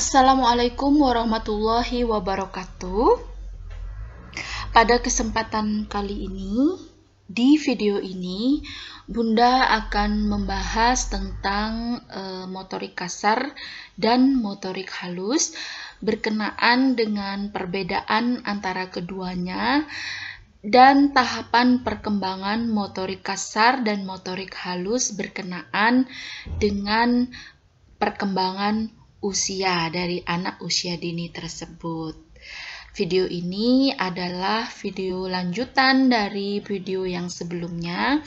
Assalamualaikum warahmatullahi wabarakatuh. Pada kesempatan kali ini, di video ini, Bunda akan membahas tentang motorik kasar dan motorik halus berkenaan dengan perbedaan antara keduanya dan tahapan perkembangan motorik kasar dan motorik halus berkenaan dengan perkembangan usia dari anak usia dini tersebut. Video ini adalah video lanjutan dari video yang sebelumnya,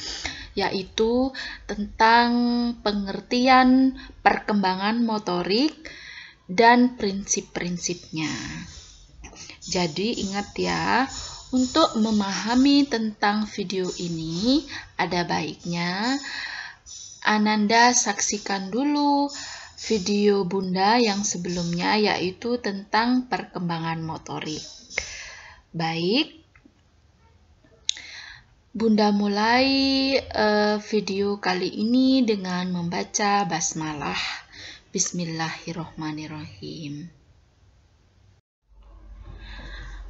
yaitu tentang pengertian perkembangan motorik dan prinsip-prinsipnya. Jadi ingat ya, untuk memahami tentang video ini, ada baiknya Ananda saksikan dulu video Bunda yang sebelumnya, yaitu tentang perkembangan motorik. Baik, Bunda mulai video kali ini dengan membaca basmalah. Bismillahirrohmanirrohim.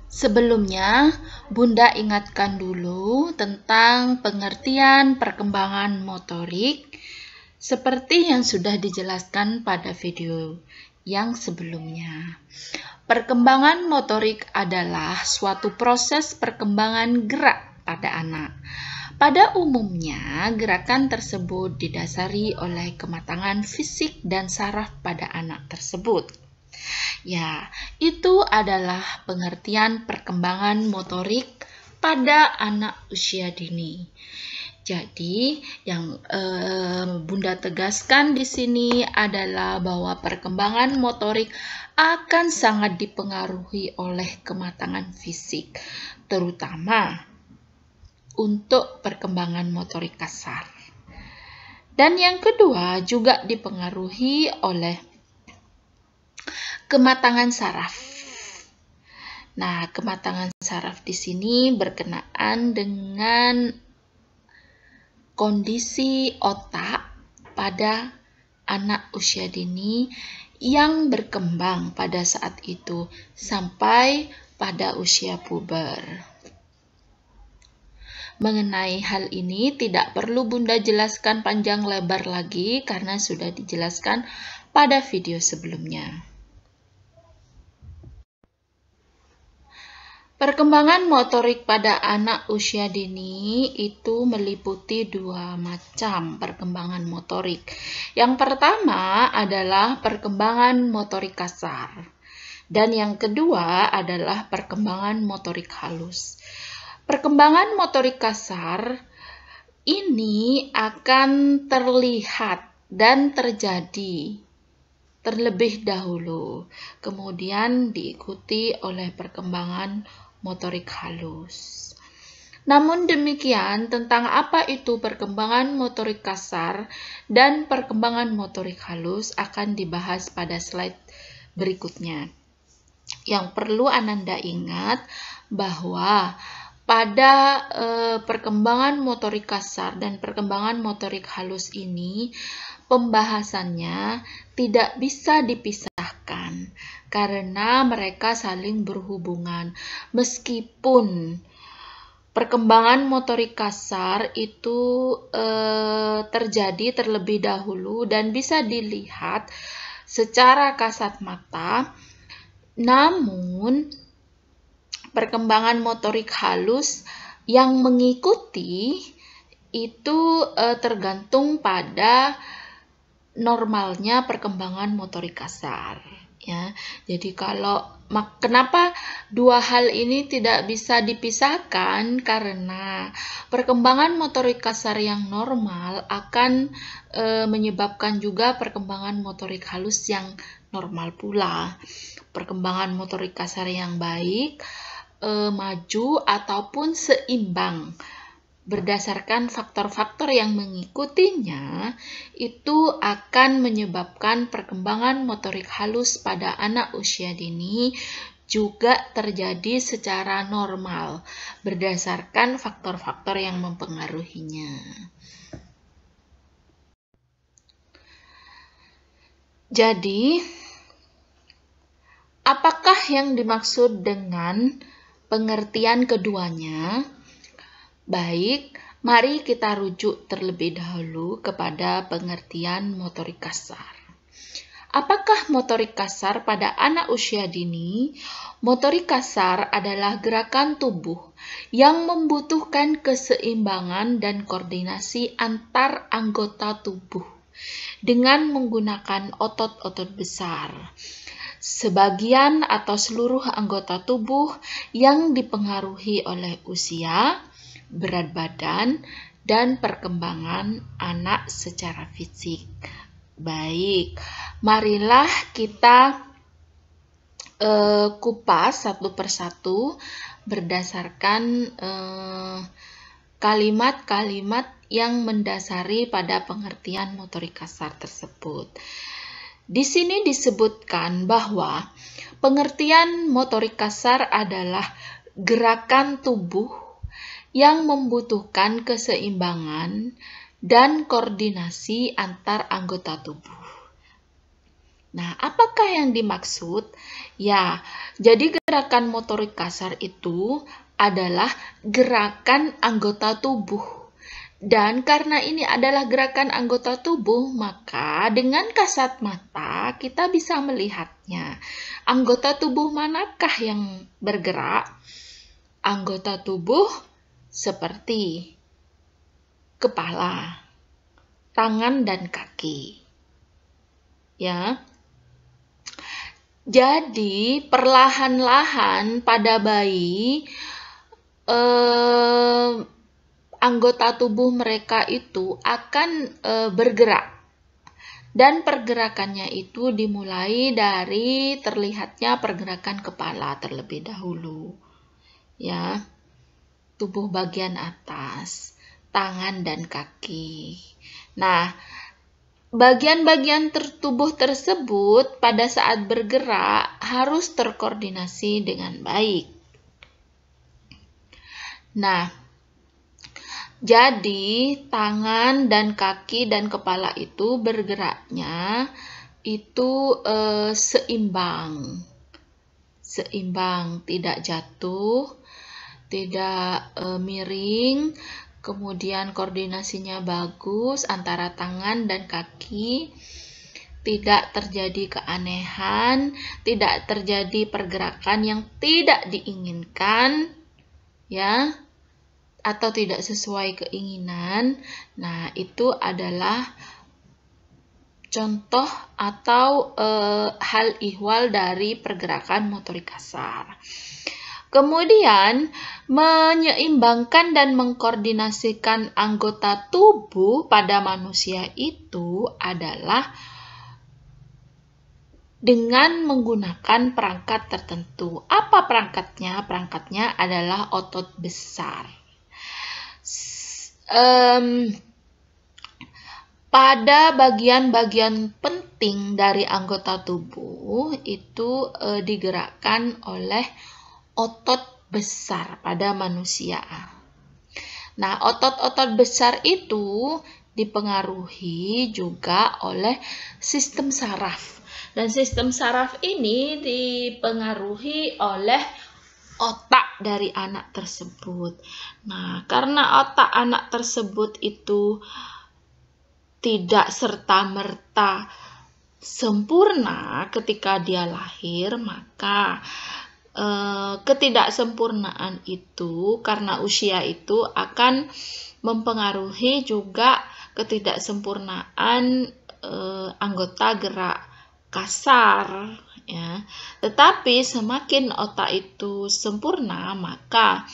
Sebelumnya, Bunda ingatkan dulu tentang pengertian perkembangan motorik seperti yang sudah dijelaskan pada video yang sebelumnya. Perkembangan motorik adalah suatu proses perkembangan gerak pada anak. Pada umumnya, gerakan tersebut didasari oleh kematangan fisik dan saraf pada anak tersebut. Ya, itu adalah pengertian perkembangan motorik pada anak usia dini. Jadi, yang Bunda tegaskan di sini adalah bahwa perkembangan motorik akan sangat dipengaruhi oleh kematangan fisik, terutama untuk perkembangan motorik kasar. Dan yang kedua juga dipengaruhi oleh kematangan saraf. Nah, kematangan saraf di sini berkenaan dengan kondisi otak pada anak usia dini yang berkembang pada saat itu sampai pada usia puber. Mengenai hal ini tidak perlu Bunda jelaskan panjang lebar lagi karena sudah dijelaskan pada video sebelumnya. Perkembangan motorik pada anak usia dini itu meliputi dua macam perkembangan motorik. Yang pertama adalah perkembangan motorik kasar, dan yang kedua adalah perkembangan motorik halus. Perkembangan motorik kasar ini akan terlihat dan terjadi terlebih dahulu, kemudian diikuti oleh perkembangan motorik halus. Namun demikian, tentang apa itu perkembangan motorik kasar dan perkembangan motorik halus akan dibahas pada slide berikutnya. Yang perlu Ananda ingat bahwa pada perkembangan motorik kasar dan perkembangan motorik halus ini, pembahasannya tidak bisa dipisahkan karena mereka saling berhubungan. Meskipun perkembangan motorik kasar itu terjadi terlebih dahulu dan bisa dilihat secara kasat mata, namun perkembangan motorik halus yang mengikuti itu tergantung pada normalnya perkembangan motorik kasar. Ya, jadi kenapa dua hal ini tidak bisa dipisahkan? Karena perkembangan motorik kasar yang normal akan menyebabkan juga perkembangan motorik halus yang normal pula. Perkembangan motorik kasar yang baik, maju ataupun seimbang berdasarkan faktor-faktor yang mengikutinya, itu akan menyebabkan perkembangan motorik halus pada anak usia dini juga terjadi secara normal berdasarkan faktor-faktor yang mempengaruhinya. Jadi, Apakah yang dimaksud dengan pengertian keduanya? Baik, mari kita rujuk terlebih dahulu kepada pengertian motorik kasar. Apakah motorik kasar pada anak usia dini? Motorik kasar adalah gerakan tubuh yang membutuhkan keseimbangan dan koordinasi antar anggota tubuh dengan menggunakan otot-otot besar. Sebagian atau seluruh anggota tubuh yang dipengaruhi oleh usia, berat badan, dan perkembangan anak secara fisik. Baik, marilah kita kupas satu persatu berdasarkan kalimat-kalimat yang mendasari pada pengertian motorik kasar tersebut. Di sini disebutkan bahwa pengertian motorik kasar adalah gerakan tubuh yang membutuhkan keseimbangan dan koordinasi antar anggota tubuh. Nah, apakah yang dimaksud? Ya, jadi gerakan motorik kasar itu adalah gerakan anggota tubuh. Dan karena ini adalah gerakan anggota tubuh, maka dengan kasat mata kita bisa melihatnya. Anggota tubuh manakah yang bergerak? Anggota tubuh seperti kepala, tangan, dan kaki. Ya. Jadi, perlahan-lahan pada bayi, anggota tubuh mereka itu akan bergerak. Dan pergerakannya itu dimulai dari terlihatnya pergerakan kepala terlebih dahulu. Ya. Tubuh bagian atas, tangan dan kaki. Nah, bagian-bagian tubuh tersebut pada saat bergerak harus terkoordinasi dengan baik. Nah, jadi tangan dan kaki dan kepala itu bergeraknya itu seimbang, tidak jatuh, tidak miring, kemudian koordinasinya bagus antara tangan dan kaki, tidak terjadi keanehan, tidak terjadi pergerakan yang tidak diinginkan, ya, atau tidak sesuai keinginan. Nah, itu adalah contoh atau hal ihwal dari pergerakan motorik kasar. Kemudian, menyeimbangkan dan mengkoordinasikan anggota tubuh pada manusia itu adalah dengan menggunakan perangkat tertentu. Apa perangkatnya? Perangkatnya adalah otot besar. Pada bagian-bagian penting dari anggota tubuh itu digerakkan oleh otot besar pada manusia. Nah, otot-otot besar itu dipengaruhi juga oleh sistem saraf. Dan sistem saraf ini dipengaruhi oleh otak dari anak tersebut. Nah, karena otak anak tersebut itu tidak serta-merta sempurna ketika dia lahir, maka ketidaksempurnaan itu karena usia itu akan mempengaruhi juga ketidaksempurnaan anggota gerak kasar, ya. Tetapi semakin otak itu sempurna, maka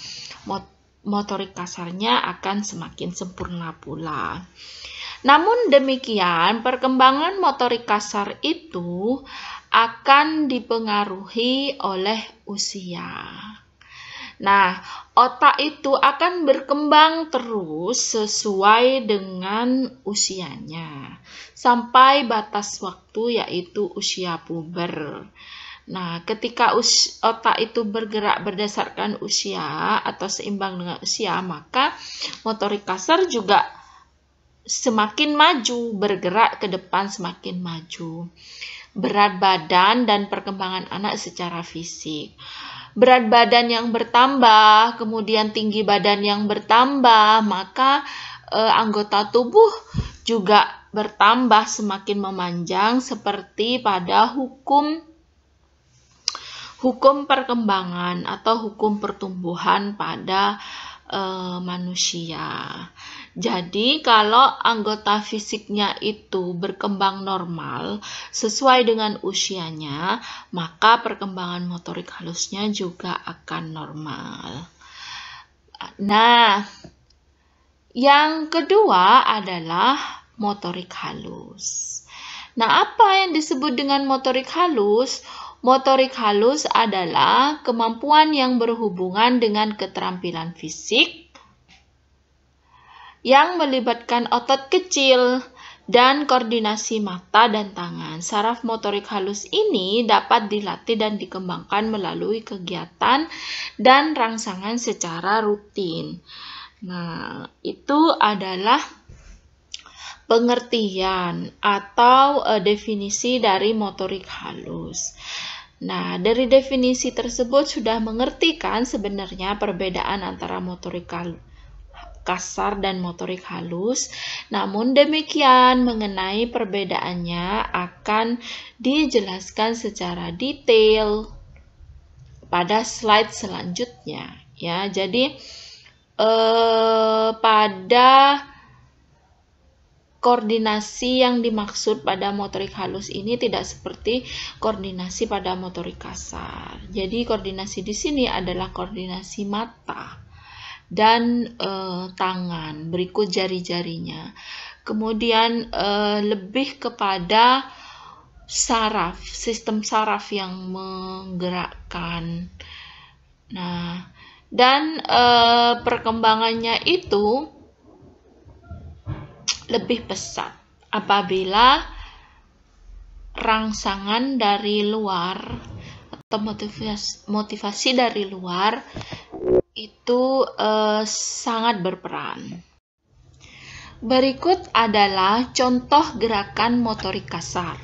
motorik kasarnya akan semakin sempurna pula. Namun demikian, perkembangan motorik kasar itu akan dipengaruhi oleh usia. Nah, otak itu akan berkembang terus sesuai dengan usianya sampai batas waktu yaitu usia puber. Nah, ketika otak itu bergerak berdasarkan usia atau seimbang dengan usia, maka motorik kasar juga semakin maju, bergerak ke depan semakin maju. berat badan dan perkembangan anak secara fisik. Berat badan yang bertambah, kemudian tinggi badan yang bertambah, maka anggota tubuh juga bertambah semakin memanjang seperti pada hukum perkembangan atau hukum pertumbuhan pada manusia. Jadi kalau anggota fisiknya itu berkembang normal sesuai dengan usianya, maka perkembangan motorik halusnya juga akan normal. Nah, yang kedua adalah motorik halus. Nah, apa yang disebut dengan motorik halus? Motorik halus adalah kemampuan yang berhubungan dengan keterampilan fisik yang melibatkan otot kecil dan koordinasi mata dan tangan. Saraf motorik halus ini dapat dilatih dan dikembangkan melalui kegiatan dan rangsangan secara rutin. Nah, itu adalah pengertian atau definisi dari motorik halus. Nah, dari definisi tersebut sudah mengerti kan sebenarnya perbedaan antara motorik kasar dan motorik halus. Namun demikian, mengenai perbedaannya akan dijelaskan secara detail pada slide selanjutnya. Ya, jadi pada koordinasi yang dimaksud pada motorik halus ini tidak seperti koordinasi pada motorik kasar. Jadi koordinasi di sini adalah koordinasi mata dan tangan, berikut jari-jarinya. Kemudian lebih kepada saraf, sistem saraf yang menggerakkan. Nah, dan perkembangannya itu lebih pesat apabila rangsangan dari luar atau motivasi dari luar itu sangat berperan. Berikut adalah contoh gerakan motorik kasar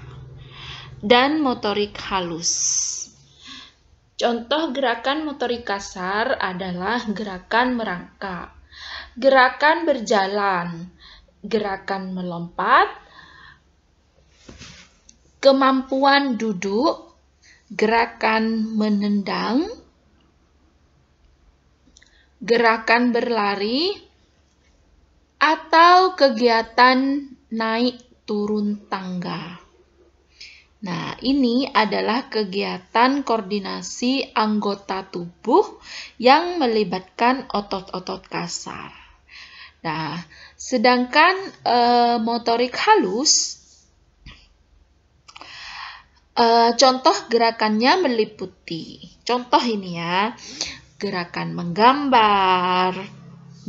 dan motorik halus. Contoh gerakan motorik kasar adalah gerakan merangkak, gerakan berjalan, gerakan melompat, kemampuan duduk, gerakan menendang, gerakan berlari, atau kegiatan naik turun tangga. Nah, ini adalah kegiatan koordinasi anggota tubuh yang melibatkan otot-otot kasar. Nah, sedangkan motorik halus, contoh gerakannya meliputi, contoh ini ya, gerakan menggambar,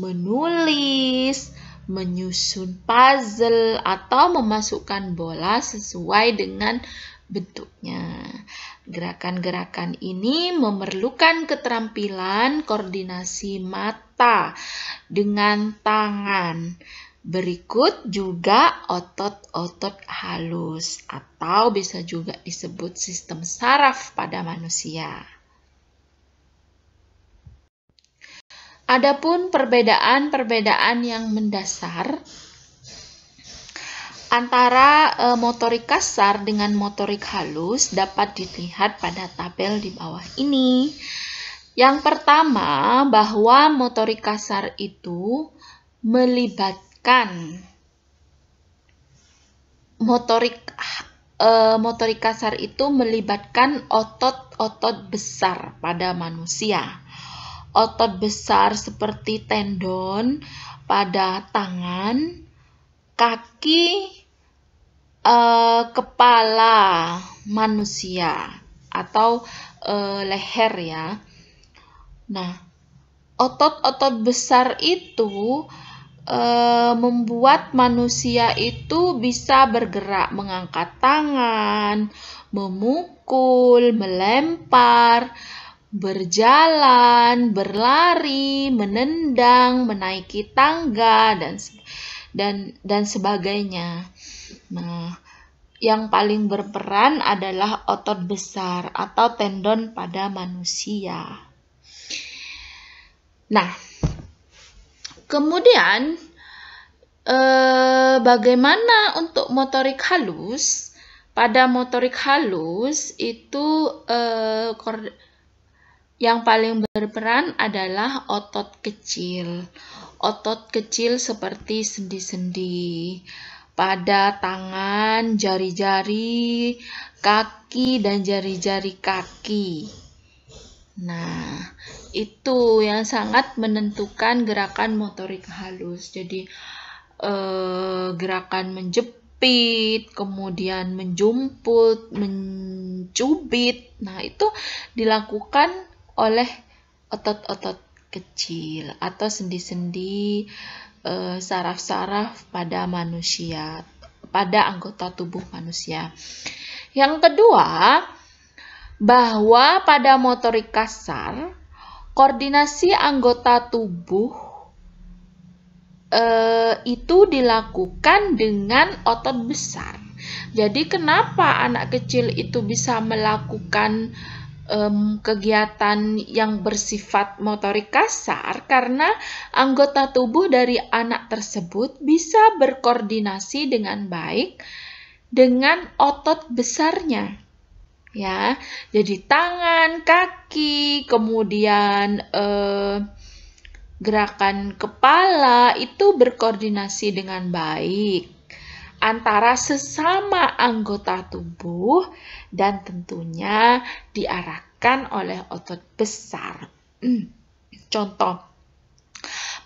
menulis, menyusun puzzle, atau memasukkan bola sesuai dengan bentuknya. Gerakan-gerakan ini memerlukan keterampilan koordinasi mata dengan tangan. Berikut juga otot-otot halus atau bisa juga disebut sistem saraf pada manusia. Adapun perbedaan-perbedaan yang mendasar antara motorik kasar dengan motorik halus dapat dilihat pada tabel di bawah ini. Yang pertama, bahwa motorik kasar itu melibatkan motorik kasar itu melibatkan otot-otot besar pada manusia. Otot besar seperti tendon pada tangan, kaki, kepala manusia atau leher ya. Nah, otot-otot besar itu membuat manusia itu bisa bergerak, mengangkat tangan, memukul, melempar, berjalan, berlari, menendang, menaiki tangga dan sebagainya. Nah, yang paling berperan adalah otot besar atau tendon pada manusia. Nah, kemudian bagaimana untuk motorik halus? Pada motorik halus itu yang paling berperan adalah otot kecil. Otot kecil seperti sendi-sendi pada tangan, jari-jari kaki, dan jari-jari kaki. Nah, itu yang sangat menentukan gerakan motorik halus. Jadi, gerakan menjepit, kemudian menjumput, mencubit. Nah, itu dilakukan oleh otot-otot kecil atau sendi-sendi, saraf-saraf pada manusia, pada anggota tubuh manusia. Yang kedua, bahwa pada motorik kasar, koordinasi anggota tubuh itu dilakukan dengan otot besar. Jadi kenapa anak kecil itu bisa melakukan kegiatan yang bersifat motorik kasar? Karena anggota tubuh dari anak tersebut bisa berkoordinasi dengan baik dengan otot besarnya. Ya, jadi tangan, kaki, kemudian gerakan kepala itu berkoordinasi dengan baik antara sesama anggota tubuh dan tentunya diarahkan oleh otot besar. Contoh,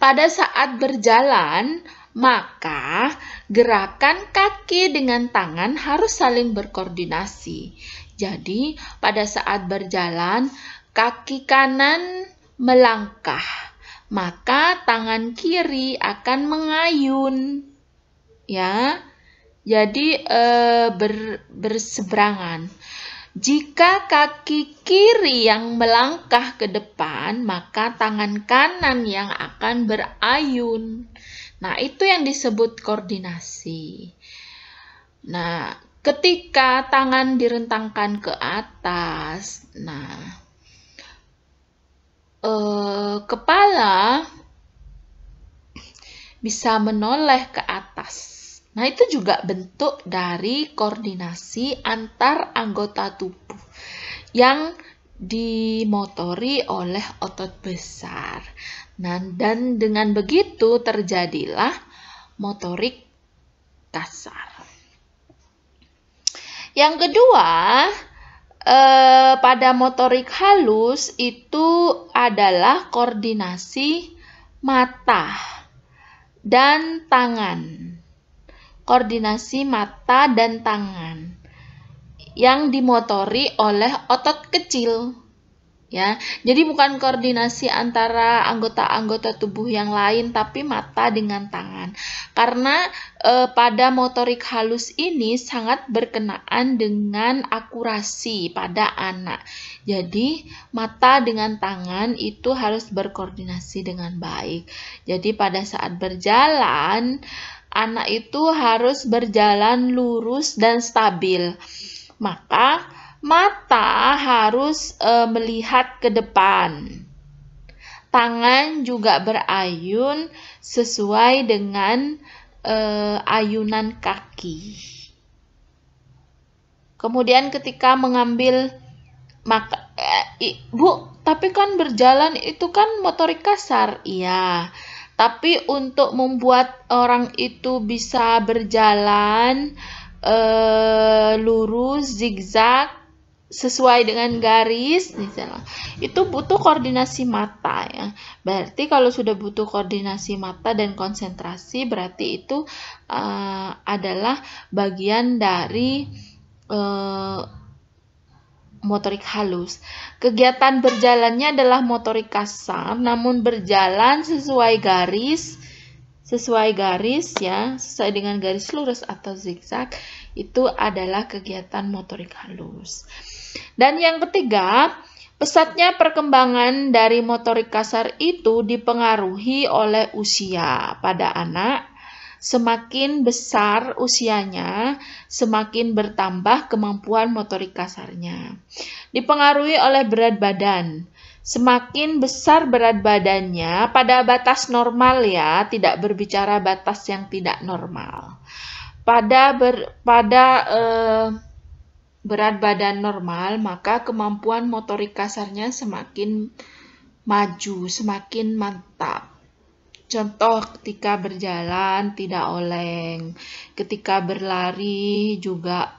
pada saat berjalan, maka gerakan kaki dengan tangan harus saling berkoordinasi. Jadi, pada saat berjalan, kaki kanan melangkah, maka tangan kiri akan mengayun. Ya, jadi berseberangan. Jika kaki kiri yang melangkah ke depan, maka tangan kanan yang akan berayun. Nah, itu yang disebut koordinasi. Nah, ketika tangan direntangkan ke atas, nah, kepala bisa menoleh ke atas. Nah, itu juga bentuk dari koordinasi antar anggota tubuh yang dimotori oleh otot besar. Nah, dan dengan begitu terjadilah motorik kasar. Yang kedua, pada motorik halus itu adalah koordinasi mata dan tangan. Koordinasi mata dan tangan yang dimotori oleh otot kecil. Ya, jadi bukan koordinasi antara anggota-anggota tubuh yang lain, tapi mata dengan tangan. Karena pada motorik halus ini sangat berkenaan dengan akurasi pada anak. Jadi mata dengan tangan itu harus berkoordinasi dengan baik. Jadi pada saat berjalan, anak itu harus berjalan lurus dan stabil. Maka mata harus melihat ke depan. Tangan juga berayun sesuai dengan ayunan kaki. Kemudian ketika mengambil Bu, tapi kan berjalan itu kan motorik kasar. Iya. Tapi untuk membuat orang itu bisa berjalan lurus, zigzag, sesuai dengan garis, misalnya, itu butuh koordinasi mata ya. Berarti kalau sudah butuh koordinasi mata dan konsentrasi, berarti itu adalah bagian dari motorik halus. Kegiatan berjalannya adalah motorik kasar, namun berjalan sesuai garis ya, sesuai dengan garis lurus atau zigzag, itu adalah kegiatan motorik halus. Dan yang ketiga, pesatnya perkembangan dari motorik kasar itu dipengaruhi oleh usia pada anak, Semakin besar usianya, semakin bertambah kemampuan motorik kasarnya. Dipengaruhi oleh berat badan. Semakin besar berat badannya, pada batas normal ya, tidak berbicara batas yang tidak normal. Pada berat badan normal, maka kemampuan motorik kasarnya semakin maju, semakin mantap. Contoh, ketika berjalan tidak oleng, ketika berlari juga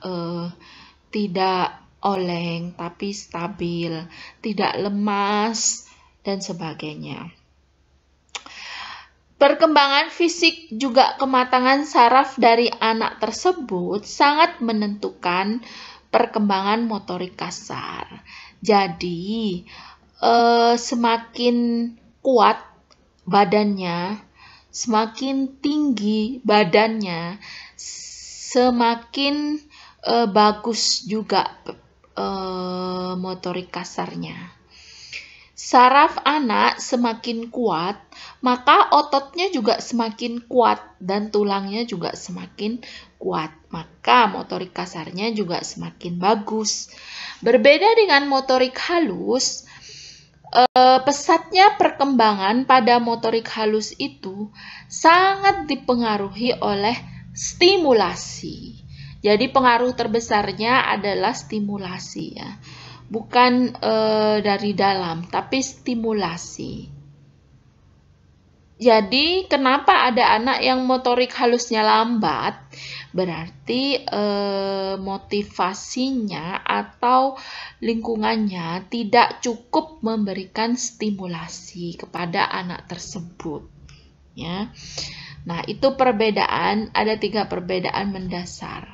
tidak oleng, tapi stabil, tidak lemas, dan sebagainya. Perkembangan fisik juga kematangan saraf dari anak tersebut sangat menentukan perkembangan motorik kasar. Jadi, semakin kuat badannya, semakin tinggi badannya, semakin bagus juga motorik kasarnya. Saraf anak semakin kuat, maka ototnya juga semakin kuat dan tulangnya juga semakin kuat. Maka motorik kasarnya juga semakin bagus. Berbeda dengan motorik halus, pesatnya perkembangan pada motorik halus itu sangat dipengaruhi oleh stimulasi. Jadi pengaruh terbesarnya adalah stimulasi ya. Bukan dari dalam, tapi stimulasi. Jadi, kenapa ada anak yang motorik halusnya lambat? Berarti motivasinya atau lingkungannya tidak cukup memberikan stimulasi kepada anak tersebut. Ya. Nah, itu perbedaan, ada 3 perbedaan mendasar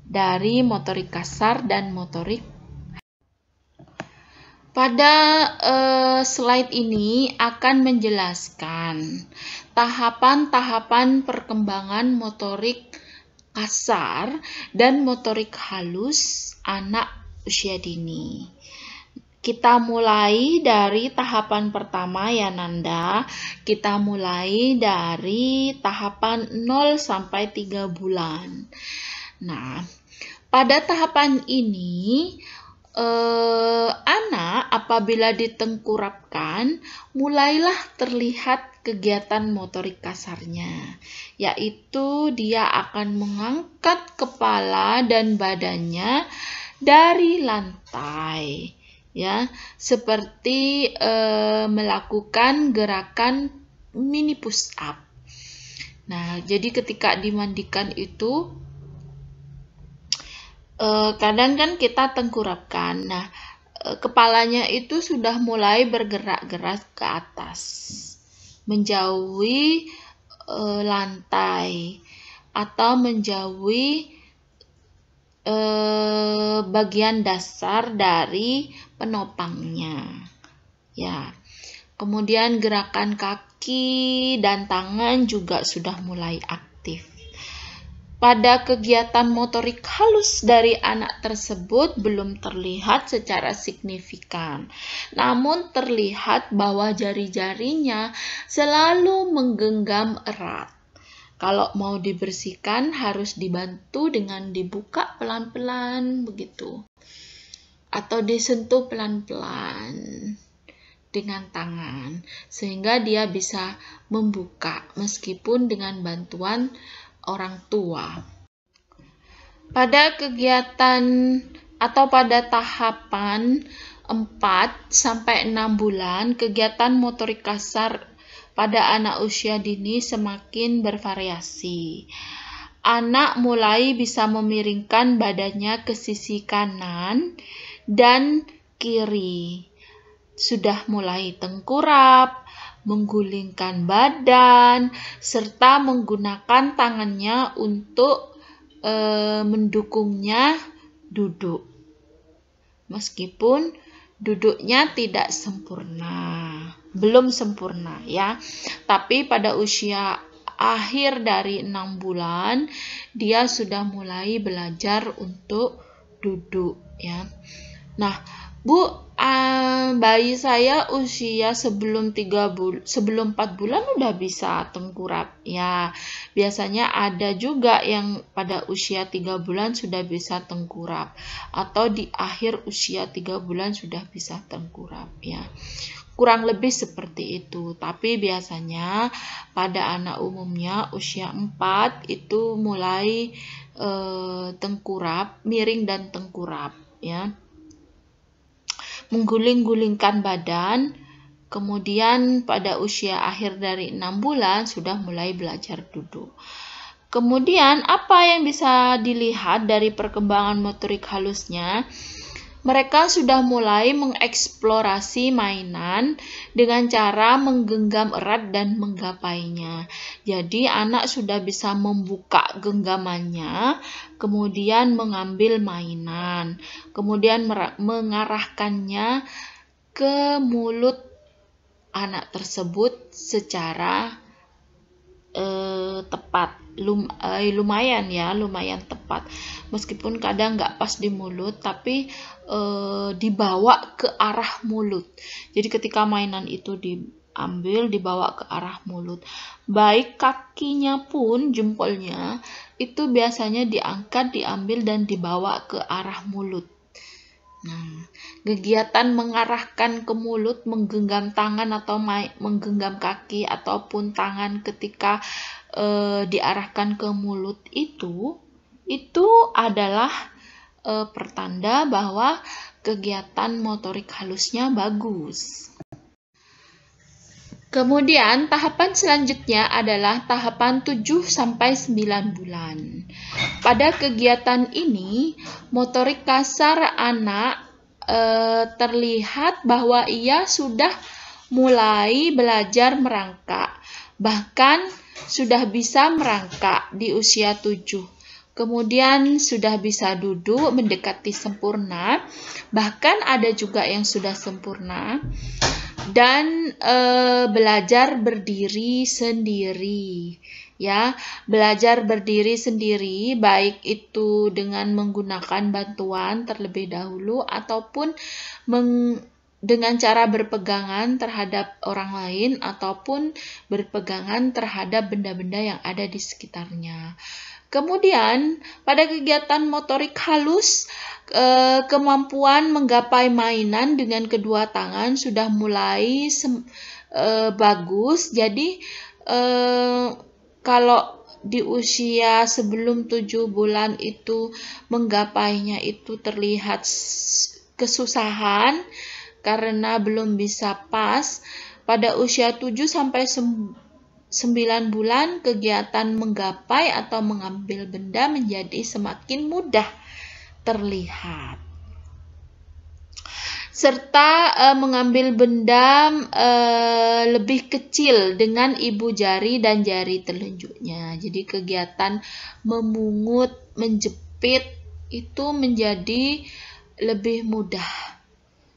dari motorik kasar dan motorik. Pada slide ini akan menjelaskan tahapan-tahapan perkembangan motorik kasar dan motorik halus anak usia dini. Kita mulai dari tahapan pertama ya Nanda. Kita mulai dari tahapan 0 sampai 3 bulan. Nah, pada tahapan ini anak apabila ditengkurapkan mulailah terlihat kegiatan motorik kasarnya, yaitu dia akan mengangkat kepala dan badannya dari lantai, ya, seperti melakukan gerakan mini push up. Nah, jadi ketika dimandikan itu kadang kan kita tengkurapkan. Nah, kepalanya itu sudah mulai bergerak-gerak ke atas, menjauhi lantai atau menjauhi bagian dasar dari penopangnya. Ya. Kemudian gerakan kaki dan tangan juga sudah mulai aktif. Pada kegiatan motorik halus dari anak tersebut belum terlihat secara signifikan, namun terlihat bahwa jari-jarinya selalu menggenggam erat. Kalau mau dibersihkan harus dibantu dengan dibuka pelan-pelan begitu, atau disentuh pelan-pelan dengan tangan, sehingga dia bisa membuka meskipun dengan bantuan orang tua. Pada kegiatan atau pada tahapan 4 sampai 6 bulan, kegiatan motorik kasar pada anak usia dini semakin bervariasi. Anak mulai bisa memiringkan badannya ke sisi kanan dan kiri. Sudah mulai tengkurap, menggulingkan badan, serta menggunakan tangannya untuk mendukungnya duduk. Meskipun duduknya tidak sempurna, belum sempurna ya. Tapi pada usia akhir dari 6 bulan, dia sudah mulai belajar untuk duduk ya. Nah, Bu, bayi saya usia sebelum 4 bulan udah bisa tengkurap. Ya, biasanya ada juga yang pada usia 3 bulan sudah bisa tengkurap, atau di akhir usia 3 bulan sudah bisa tengkurap ya. Kurang lebih seperti itu. Tapi biasanya pada anak umumnya usia 4 itu mulai tengkurap, miring dan tengkurap ya. Mengguling-gulingkan badan, kemudian pada usia akhir dari 6 bulan sudah mulai belajar duduk. Kemudian apa yang bisa dilihat dari perkembangan motorik halusnya? Mereka sudah mulai mengeksplorasi mainan dengan cara menggenggam erat dan menggapainya. Jadi anak sudah bisa membuka genggamannya, kemudian mengambil mainan, kemudian mengarahkannya ke mulut anak tersebut secara tepat, lumayan tepat, meskipun kadang nggak pas di mulut, tapi dibawa ke arah mulut. Jadi ketika mainan itu diambil, dibawa ke arah mulut, baik kakinya pun, jempolnya itu biasanya diangkat, diambil dan dibawa ke arah mulut. Nah, kegiatan mengarahkan ke mulut, menggenggam tangan atau menggenggam kaki ataupun tangan ketika diarahkan ke mulut itu adalah pertanda bahwa kegiatan motorik halusnya bagus. Kemudian tahapan selanjutnya adalah tahapan 7-9 bulan. Pada kegiatan ini, motorik kasar anak terlihat bahwa ia sudah mulai belajar merangkak, bahkan sudah bisa merangkak di usia 7. Kemudian sudah bisa duduk mendekati sempurna, bahkan ada juga yang sudah sempurna, dan belajar berdiri sendiri ya. Belajar berdiri sendiri baik itu dengan menggunakan bantuan terlebih dahulu ataupun dengan cara berpegangan terhadap orang lain ataupun berpegangan terhadap benda-benda yang ada di sekitarnya. Kemudian pada kegiatan motorik halus, kemampuan menggapai mainan dengan kedua tangan sudah mulai bagus. Jadi kalau di usia sebelum 7 bulan itu menggapainya itu terlihat kesusahan karena belum bisa pas. Pada usia 7-9 bulan, kegiatan menggapai atau mengambil benda menjadi semakin mudah terlihat. Serta mengambil benda lebih kecil dengan ibu jari dan jari telunjuknya. Jadi kegiatan memungut, menjepit itu menjadi lebih mudah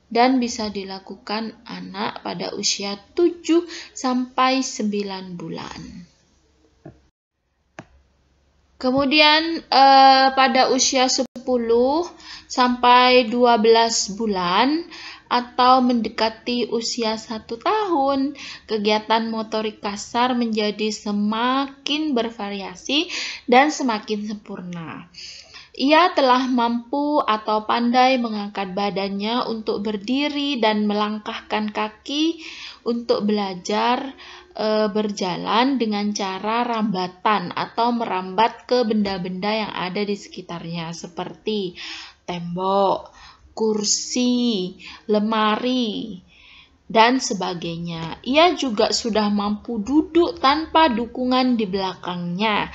dan bisa dilakukan anak pada usia 7-9 bulan. Kemudian pada usia 10-12 bulan atau mendekati usia 1 tahun, kegiatan motorik kasar menjadi semakin bervariasi dan semakin sempurna. Ia telah mampu atau pandai mengangkat badannya untuk berdiri dan melangkahkan kaki untuk belajar berjalan dengan cara rambatan atau merambat ke benda-benda yang ada di sekitarnya seperti tembok, kursi, lemari, dan sebagainya. Ia juga sudah mampu duduk tanpa dukungan di belakangnya,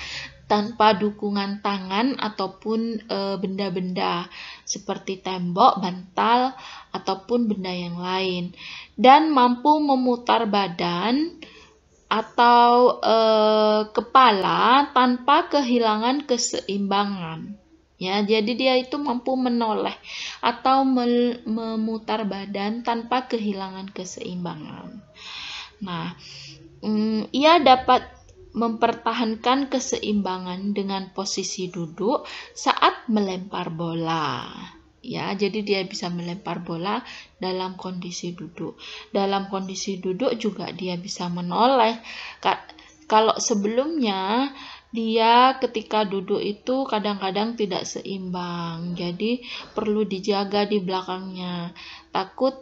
tanpa dukungan tangan ataupun benda-benda seperti tembok, bantal, ataupun benda yang lain, dan mampu memutar badan atau kepala tanpa kehilangan keseimbangan. Ya, jadi dia itu mampu menoleh atau memutar badan tanpa kehilangan keseimbangan. Nah, ia dapat mempertahankan keseimbangan dengan posisi duduk saat melempar bola. ya. Jadi dia bisa melempar bola dalam kondisi duduk. Dalam kondisi duduk juga dia bisa menoleh. Kalau sebelumnya dia ketika duduk itu kadang-kadang tidak seimbang, jadi perlu dijaga di belakangnya. Takut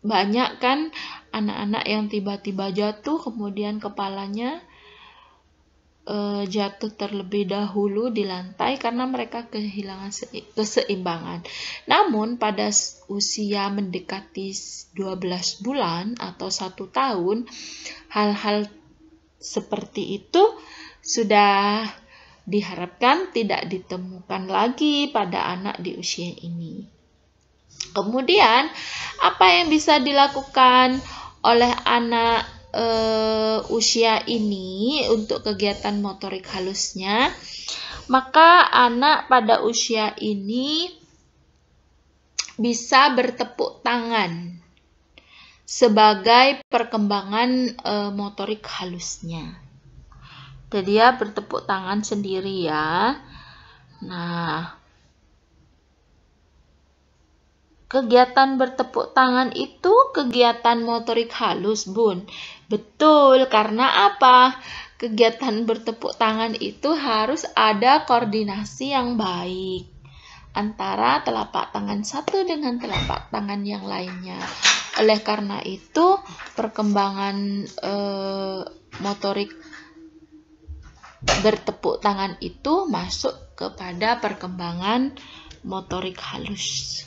banyak kan anak-anak yang tiba-tiba jatuh kemudian kepalanya jatuh terlebih dahulu di lantai karena mereka kehilangan keseimbangan. Namun pada usia mendekati 12 bulan atau 1 tahun, hal-hal seperti itu sudah diharapkan tidak ditemukan lagi pada anak di usia ini. Kemudian, apa yang bisa dilakukan oleh anak usia ini untuk kegiatan motorik halusnya? Maka anak pada usia ini bisa bertepuk tangan sebagai perkembangan motorik halusnya. Jadi dia bertepuk tangan sendiri ya. Nah, kegiatan bertepuk tangan itu kegiatan motorik halus, Bun. Betul, karena apa? Kegiatan bertepuk tangan itu harus ada koordinasi yang baik antara telapak tangan satu dengan telapak tangan yang lainnya. Oleh karena itu, perkembangan motorik bertepuk tangan itu masuk kepada perkembangan motorik halus.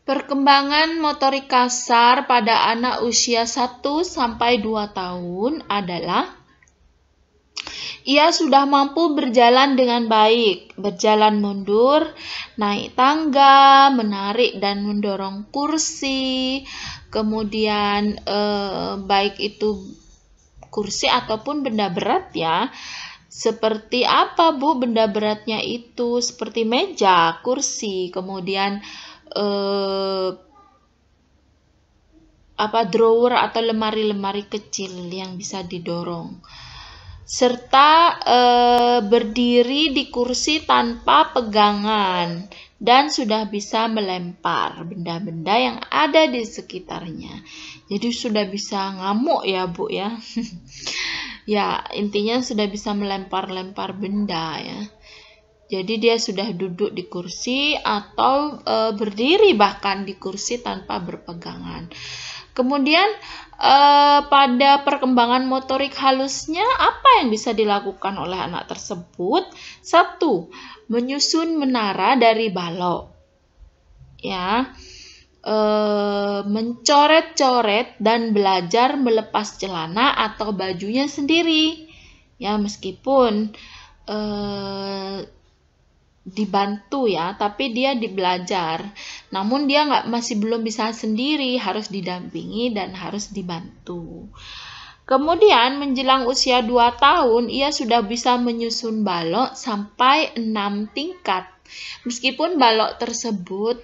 Perkembangan motorik kasar pada anak usia 1-2 tahun adalah ia sudah mampu berjalan dengan baik, berjalan mundur, naik tangga, menarik dan mendorong kursi, kemudian baik itu kursi ataupun benda berat ya. Seperti apa, Bu, benda beratnya itu? Seperti meja, kursi, kemudian drawer atau lemari-lemari kecil yang bisa didorong, serta berdiri di kursi tanpa pegangan dan sudah bisa melempar benda-benda yang ada di sekitarnya. Jadi sudah bisa ngamuk ya, Bu ya. Ya, intinya sudah bisa melempar-lempar benda ya. Jadi dia sudah duduk di kursi atau berdiri bahkan di kursi tanpa berpegangan. Kemudian pada perkembangan motorik halusnya apa yang bisa dilakukan oleh anak tersebut? 1. Menyusun menara dari balok. Ya. Mencoret-coret dan belajar melepas celana atau bajunya sendiri. Ya, meskipun dibantu ya, tapi dia belajar. Namun dia masih belum bisa sendiri, harus didampingi dan harus dibantu. Kemudian menjelang usia 2 tahun, ia sudah bisa menyusun balok sampai 6 tingkat. Meskipun balok tersebut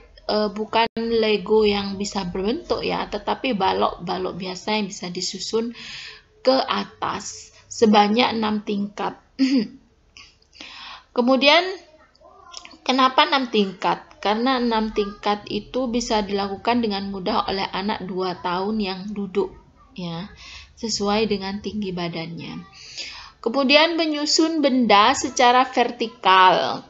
bukan Lego yang bisa berbentuk ya, tetapi balok-balok biasa yang bisa disusun ke atas sebanyak 6 tingkat. Kemudian kenapa 6 tingkat? Karena 6 tingkat itu bisa dilakukan dengan mudah oleh anak 2 tahun yang duduk ya, sesuai dengan tinggi badannya. Kemudian menyusun benda secara vertikal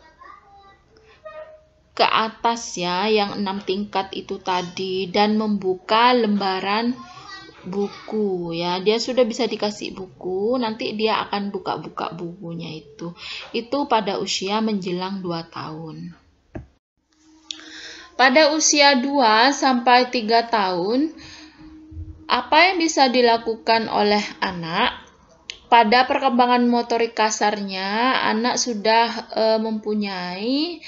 ke atas ya, yang 6 tingkat itu tadi, dan membuka lembaran buku ya. Dia sudah bisa dikasih buku, nanti dia akan buka-buka bukunya itu pada usia menjelang 2 tahun. Pada usia 2-3 tahun, apa yang bisa dilakukan oleh anak? Pada perkembangan motorik kasarnya, anak sudah mempunyai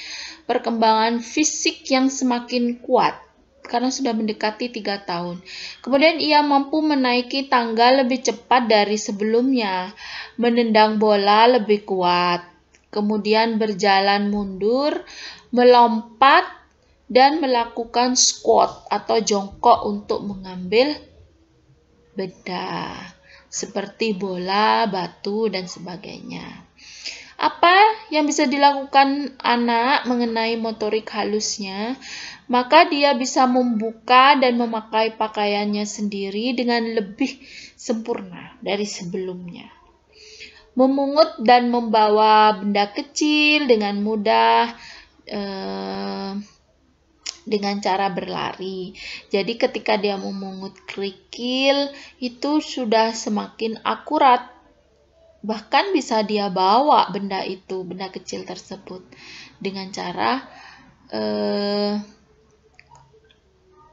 perkembangan fisik yang semakin kuat karena sudah mendekati 3 tahun. Kemudian ia mampu menaiki tangga lebih cepat dari sebelumnya, menendang bola lebih kuat, kemudian berjalan mundur, melompat, dan melakukan squat atau jongkok untuk mengambil benda seperti bola, batu, dan sebagainya. Apa yang bisa dilakukan anak mengenai motorik halusnya? Maka dia bisa membuka dan memakai pakaiannya sendiri dengan lebih sempurna dari sebelumnya. Memungut dan membawa benda kecil dengan mudah dengan cara berlari. Jadi ketika dia memungut kerikil itu sudah semakin akurat. Bahkan bisa dia bawa benda itu, benda kecil tersebut dengan cara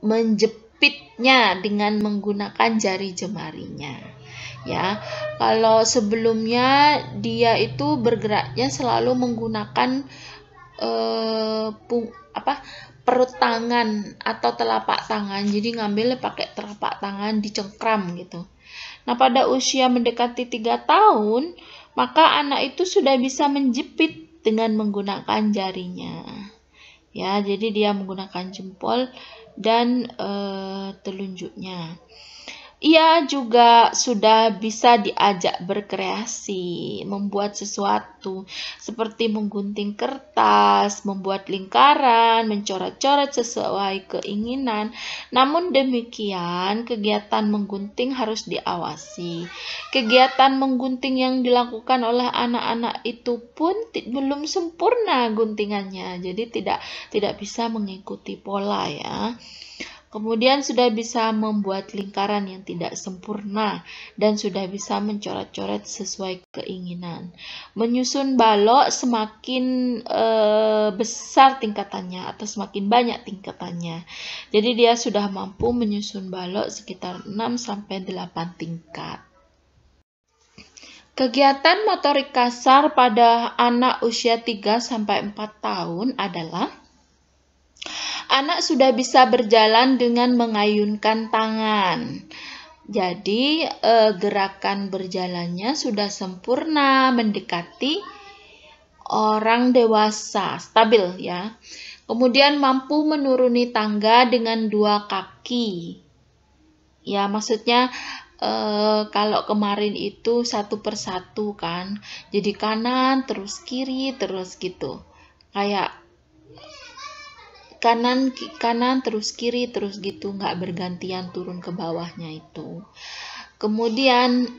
menjepitnya dengan menggunakan jari jemarinya. Ya, kalau sebelumnya dia itu bergeraknya selalu menggunakan perut tangan atau telapak tangan. Jadi ngambilnya pakai telapak tangan dicengkram gitu. Nah, pada usia mendekati 3 tahun, maka anak itu sudah bisa menjepit dengan menggunakan jarinya. Ya, jadi dia menggunakan jempol dan telunjuknya. Ia juga sudah bisa diajak berkreasi, membuat sesuatu seperti menggunting kertas, membuat lingkaran, mencoret-coret sesuai keinginan. Namun demikian, kegiatan menggunting harus diawasi. Kegiatan menggunting yang dilakukan oleh anak-anak itu pun belum sempurna guntingannya, jadi tidak bisa mengikuti pola ya. Kemudian sudah bisa membuat lingkaran yang tidak sempurna dan sudah bisa mencoret-coret sesuai keinginan. Menyusun balok semakin besar tingkatannya atau semakin banyak tingkatannya. Jadi dia sudah mampu menyusun balok sekitar 6-8 tingkat. Kegiatan motorik kasar pada anak usia 3-4 tahun adalah anak sudah bisa berjalan dengan mengayunkan tangan. Jadi gerakan berjalannya sudah sempurna mendekati orang dewasa, stabil ya. Kemudian mampu menuruni tangga dengan 2 kaki. Ya, maksudnya kalau kemarin itu 1 persatu kan. Jadi kanan terus kiri terus gitu. Kayak kanan terus kiri terus gitu, nggak bergantian turun ke bawahnya itu. Kemudian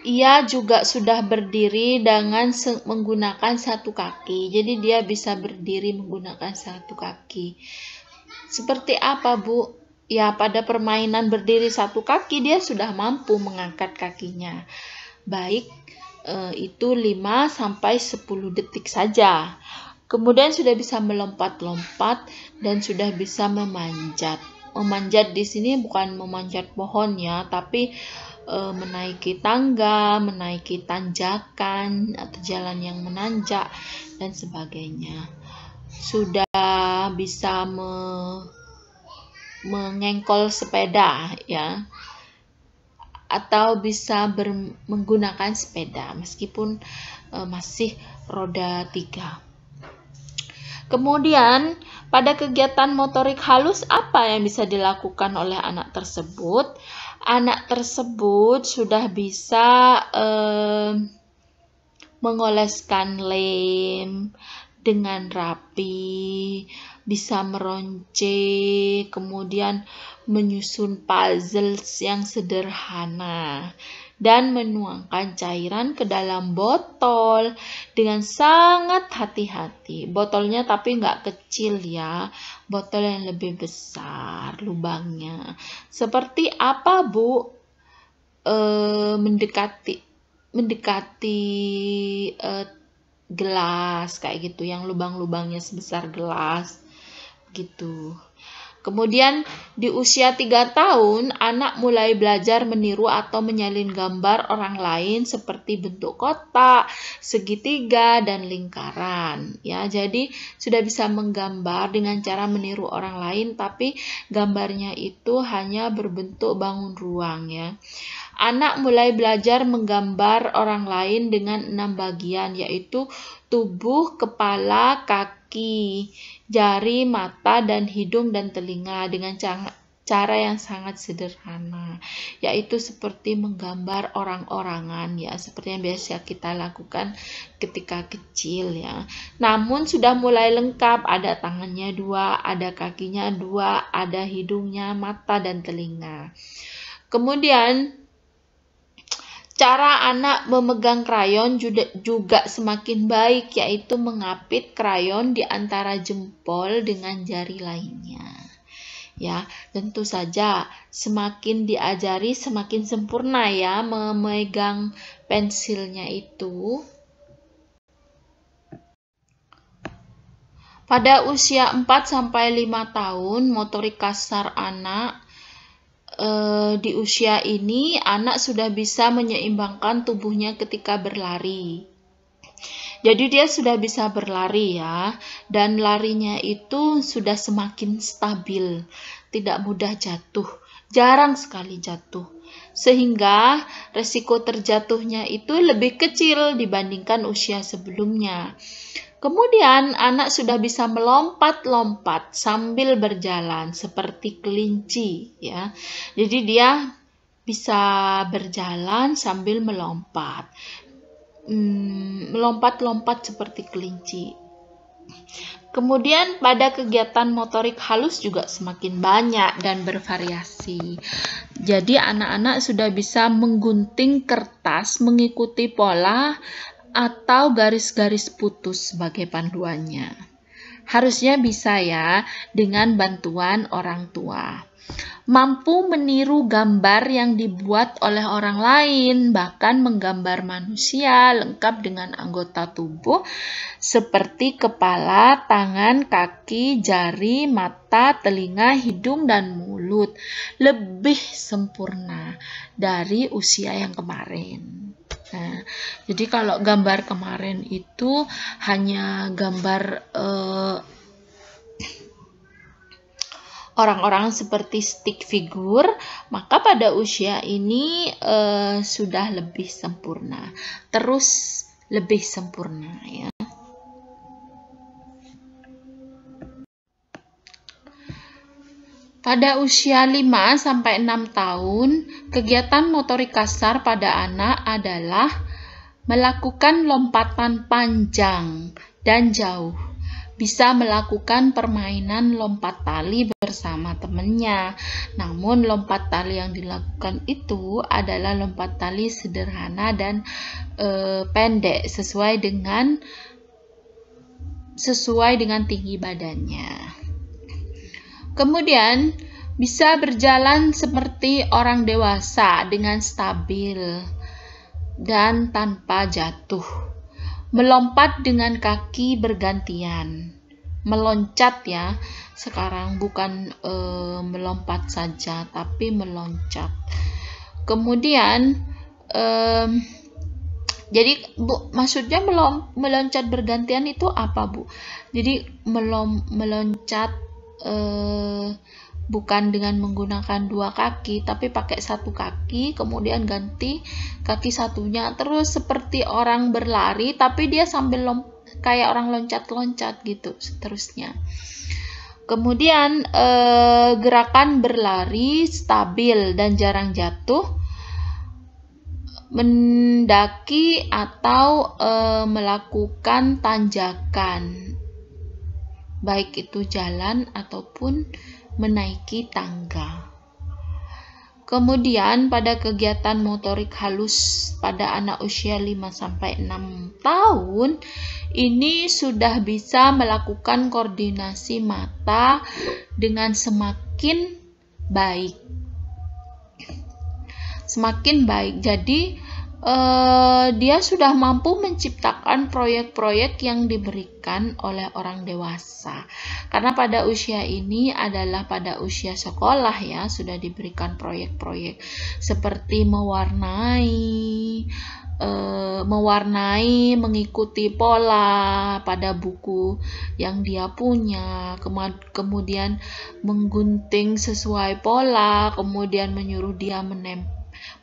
ia juga sudah berdiri dengan menggunakan 1 kaki. Jadi dia bisa berdiri menggunakan 1 kaki. Seperti apa, Bu? Ya, pada permainan berdiri 1 kaki dia sudah mampu mengangkat kakinya. Baik itu 5-10 detik saja. Kemudian sudah bisa melompat-lompat dan sudah bisa memanjat. Memanjat di sini bukan memanjat pohon ya, tapi menaiki tangga, menaiki tanjakan atau jalan yang menanjak dan sebagainya. Sudah bisa mengengkol sepeda ya, atau bisa menggunakan sepeda meskipun masih roda 3. Kemudian, pada kegiatan motorik halus apa yang bisa dilakukan oleh anak tersebut? Anak tersebut sudah bisa mengoleskan lem dengan rapi, bisa meronce, kemudian menyusun puzzle yang sederhana, dan menuangkan cairan ke dalam botol dengan sangat hati-hati. Botolnya tapi nggak kecil ya, botol yang lebih besar lubangnya. Seperti apa, Bu? Mendekati gelas kayak gitu, yang lubang-lubangnya sebesar gelas gitu. Kemudian di usia 3 tahun, anak mulai belajar meniru atau menyalin gambar orang lain seperti bentuk kotak, segitiga, dan lingkaran. Ya, jadi sudah bisa menggambar dengan cara meniru orang lain, tapi gambarnya itu hanya berbentuk bangun ruang ya. Anak mulai belajar menggambar orang lain dengan 6 bagian, yaitu tubuh, kepala, kaki, jari, mata, dan hidung dan telinga dengan cara yang sangat sederhana, yaitu seperti menggambar orang-orangan ya, seperti yang biasa kita lakukan ketika kecil ya. Namun sudah mulai lengkap, ada tangannya 2, ada kakinya 2, ada hidungnya, mata dan telinga. Kemudian cara anak memegang krayon juga semakin baik, yaitu mengapit krayon di antara jempol dengan jari lainnya. Ya, tentu saja semakin diajari semakin sempurna ya memegang pensilnya itu. Pada usia 4-5 tahun, motorik kasar anak di usia ini, anak sudah bisa menyeimbangkan tubuhnya ketika berlari. Jadi dia sudah bisa berlari ya, dan larinya itu sudah semakin stabil, tidak mudah jatuh, jarang sekali jatuh. Sehingga resiko terjatuhnya itu lebih kecil dibandingkan usia sebelumnya. Kemudian anak sudah bisa melompat-lompat sambil berjalan seperti kelinci ya. Jadi dia bisa berjalan sambil melompat. Melompat-lompat seperti kelinci. Kemudian pada kegiatan motorik halus juga semakin banyak dan bervariasi. Jadi anak-anak sudah bisa menggunting kertas mengikuti pola atau garis-garis putus sebagai panduannya. Harusnya bisa ya dengan bantuan orang tua. Mampu meniru gambar yang dibuat oleh orang lain, bahkan menggambar manusia lengkap dengan anggota tubuh seperti kepala, tangan, kaki, jari, mata, telinga, hidung, dan mulut. Lebih sempurna dari usia yang kemarin. Nah, jadi kalau gambar kemarin itu hanya gambar orang-orang seperti stick figure, maka pada usia ini sudah lebih sempurna, terus lebih sempurna ya. Pada usia 5-6 tahun, kegiatan motorik kasar pada anak adalah melakukan lompatan panjang dan jauh. Bisa melakukan permainan lompat tali bersama temannya. Namun lompat tali yang dilakukan itu adalah lompat tali sederhana dan pendek sesuai dengan tinggi badannya. Kemudian bisa berjalan seperti orang dewasa dengan stabil dan tanpa jatuh. Melompat dengan kaki bergantian. Meloncat ya, sekarang bukan melompat saja, tapi meloncat. Kemudian, jadi Bu, maksudnya meloncat bergantian itu apa Bu? Jadi meloncat bukan dengan menggunakan 2 kaki, tapi pakai 1 kaki, kemudian ganti kaki satunya, terus seperti orang berlari, tapi dia sambil kayak orang loncat-loncat gitu, seterusnya. Kemudian gerakan berlari stabil dan jarang jatuh, mendaki atau melakukan tanjakan, baik itu jalan ataupun menaiki tangga. Kemudian pada kegiatan motorik halus pada anak usia 5-6 tahun, ini sudah bisa melakukan koordinasi mata dengan semakin baik. Jadi dia sudah mampu menciptakan proyek-proyek yang diberikan oleh orang dewasa. Karena pada usia ini adalah pada usia sekolah ya, sudah diberikan proyek-proyek seperti mewarnai, mengikuti pola pada buku yang dia punya, kemudian menggunting sesuai pola, kemudian menyuruh dia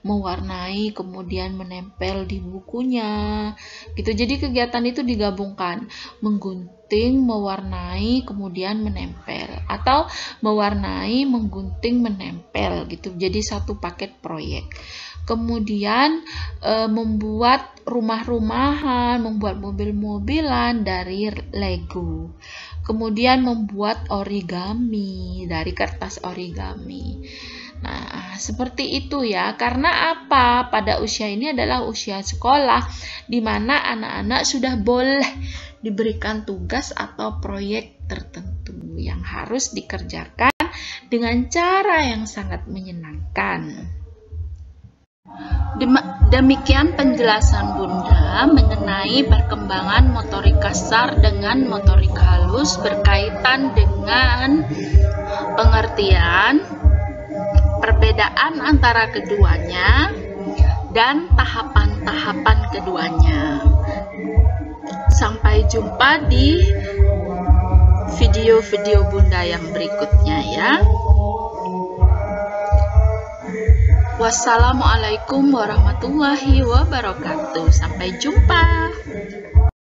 mewarnai kemudian menempel di bukunya gitu. Jadi kegiatan itu digabungkan, menggunting, mewarnai, kemudian menempel, atau mewarnai, menggunting, menempel gitu. Jadi satu paket proyek. Kemudian membuat rumah-rumahan, membuat mobil-mobilan dari Lego. Kemudian membuat origami dari kertas origami. Nah, seperti itu ya. Karena apa? Pada usia ini adalah usia sekolah, di mana anak-anak sudah boleh diberikan tugas atau proyek tertentu yang harus dikerjakan dengan cara yang sangat menyenangkan. Demikian penjelasan Bunda mengenai perkembangan motorik kasar dengan motorik halus berkaitan dengan pengertian, perbedaan antara keduanya, dan tahapan-tahapan keduanya. Sampai jumpa di video-video Bunda yang berikutnya ya. Wassalamualaikum warahmatullahi wabarakatuh. Sampai jumpa.